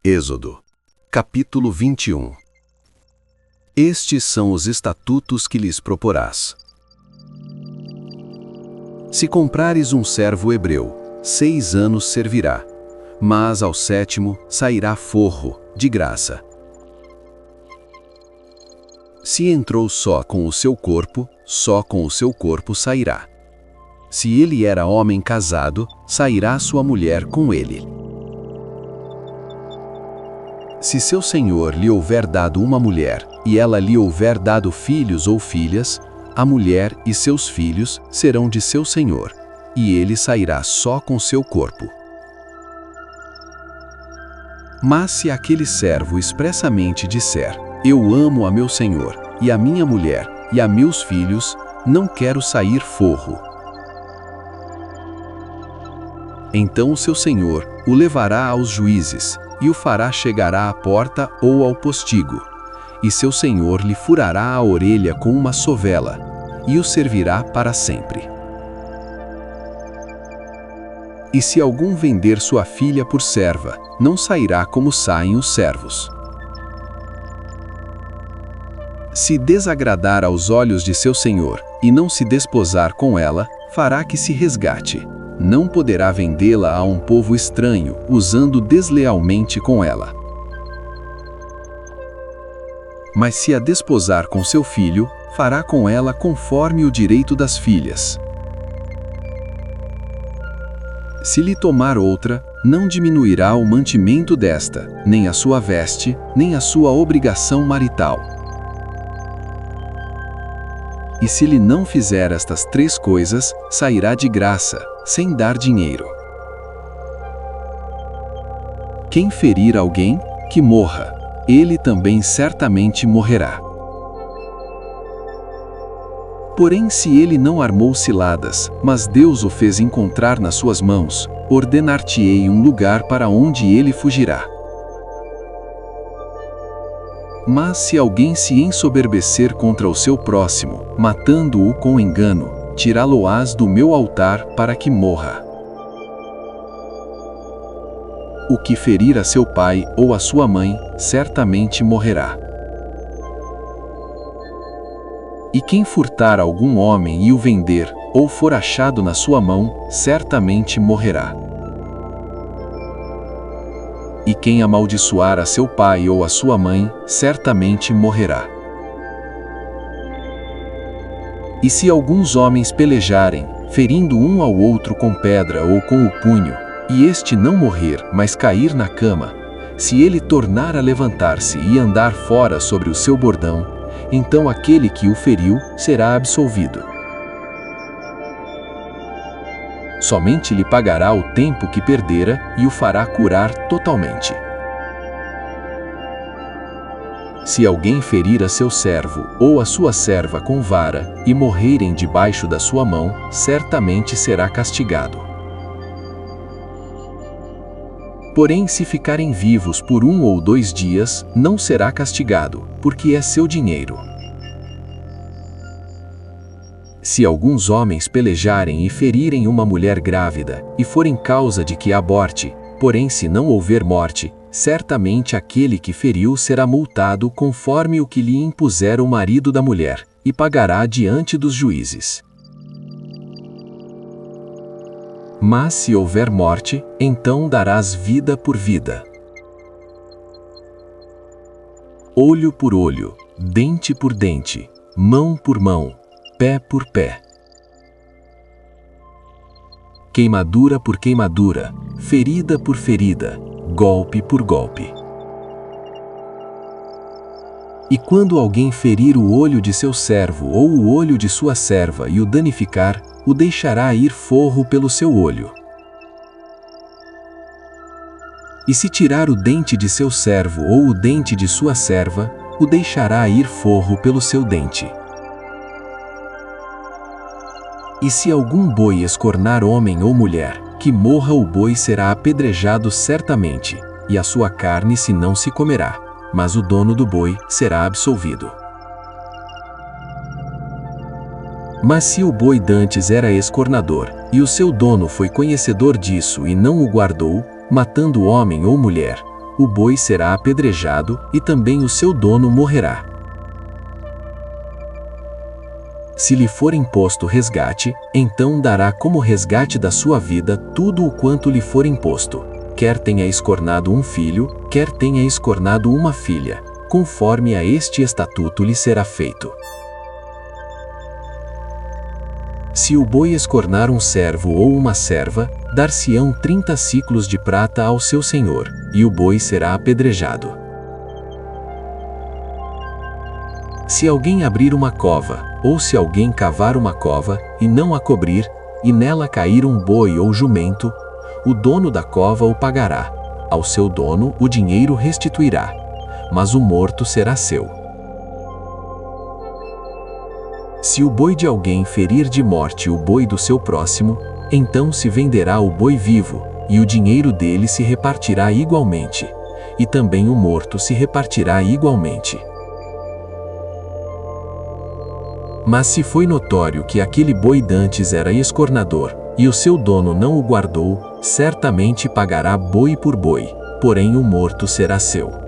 Êxodo, capítulo 21. Estes são os estatutos que lhes proporás. Se comprares um servo hebreu, 6 anos servirá, mas ao 7º sairá forro, de graça. Se entrou só com o seu corpo, só com o seu corpo sairá. Se ele era homem casado, sairá sua mulher com ele. Se seu senhor lhe houver dado uma mulher, e ela lhe houver dado filhos ou filhas, a mulher e seus filhos serão de seu senhor, e ele sairá só com seu corpo. Mas se aquele servo expressamente disser: eu amo a meu senhor, e a minha mulher, e a meus filhos, não quero sair forro. Então seu senhor o levará aos juízes, e o fará chegar à porta ou ao postigo, e seu senhor lhe furará a orelha com uma sovela, e o servirá para sempre. E se algum vender sua filha por serva, não sairá como saem os servos. Se desagradar aos olhos de seu senhor, e não se desposar com ela, fará que se resgate. Não poderá vendê-la a um povo estranho, usando deslealmente com ela. Mas se a desposar com seu filho, fará com ela conforme o direito das filhas. Se lhe tomar outra, não diminuirá o mantimento desta, nem a sua veste, nem a sua obrigação marital. E se lhe não fizer estas 3 coisas, sairá de graça, sem dar dinheiro. Quem ferir alguém, que morra, ele também certamente morrerá. Porém, se ele não armou ciladas, mas Deus o fez encontrar nas suas mãos, ordenar-te-ei um lugar para onde ele fugirá. Mas se alguém se ensoberbecer contra o seu próximo, matando-o com engano, tirá-lo-ás do meu altar para que morra. O que ferir a seu pai ou a sua mãe, certamente morrerá. E quem furtar algum homem e o vender, ou for achado na sua mão, certamente morrerá. E quem amaldiçoar a seu pai ou a sua mãe, certamente morrerá. E se alguns homens pelejarem, ferindo um ao outro com pedra ou com o punho, e este não morrer, mas cair na cama, se ele tornar a levantar-se e andar fora sobre o seu bordão, então aquele que o feriu será absolvido. Somente lhe pagará o tempo que perdera e o fará curar totalmente. Se alguém ferir a seu servo ou a sua serva com vara e morrerem debaixo da sua mão, certamente será castigado. Porém, se ficarem vivos por 1 ou 2 dias, não será castigado, porque é seu dinheiro. Se alguns homens pelejarem e ferirem uma mulher grávida, e forem causa de que aborte, porém se não houver morte, certamente aquele que feriu será multado conforme o que lhe impuser o marido da mulher, e pagará diante dos juízes. Mas se houver morte, então darás vida por vida. Olho por olho, dente por dente, mão por mão, pé por pé. Queimadura por queimadura, ferida por ferida, golpe por golpe. E quando alguém ferir o olho de seu servo ou o olho de sua serva e o danificar, o deixará ir forro pelo seu olho. E se tirar o dente de seu servo ou o dente de sua serva, o deixará ir forro pelo seu dente. E se algum boi escornar homem ou mulher, que morra o boi será apedrejado certamente, e a sua carne se não se comerá, mas o dono do boi será absolvido. Mas se o boi dantes era escornador, e o seu dono foi conhecedor disso e não o guardou, matando homem ou mulher, o boi será apedrejado e também o seu dono morrerá. Se lhe for imposto resgate, então dará como resgate da sua vida tudo o quanto lhe for imposto, quer tenha escornado um filho, quer tenha escornado uma filha, conforme a este estatuto lhe será feito. Se o boi escornar um servo ou uma serva, dar-se-ão 30 siclos de prata ao seu senhor, e o boi será apedrejado. Se alguém abrir uma cova, ou se alguém cavar uma cova, e não a cobrir, e nela cair um boi ou jumento, o dono da cova o pagará, ao seu dono o dinheiro restituirá, mas o morto será seu. Se o boi de alguém ferir de morte o boi do seu próximo, então se venderá o boi vivo, e o dinheiro dele se repartirá igualmente, e também o morto se repartirá igualmente. Mas se foi notório que aquele boi dantes era escornador, e o seu dono não o guardou, certamente pagará boi por boi, porém o morto será seu.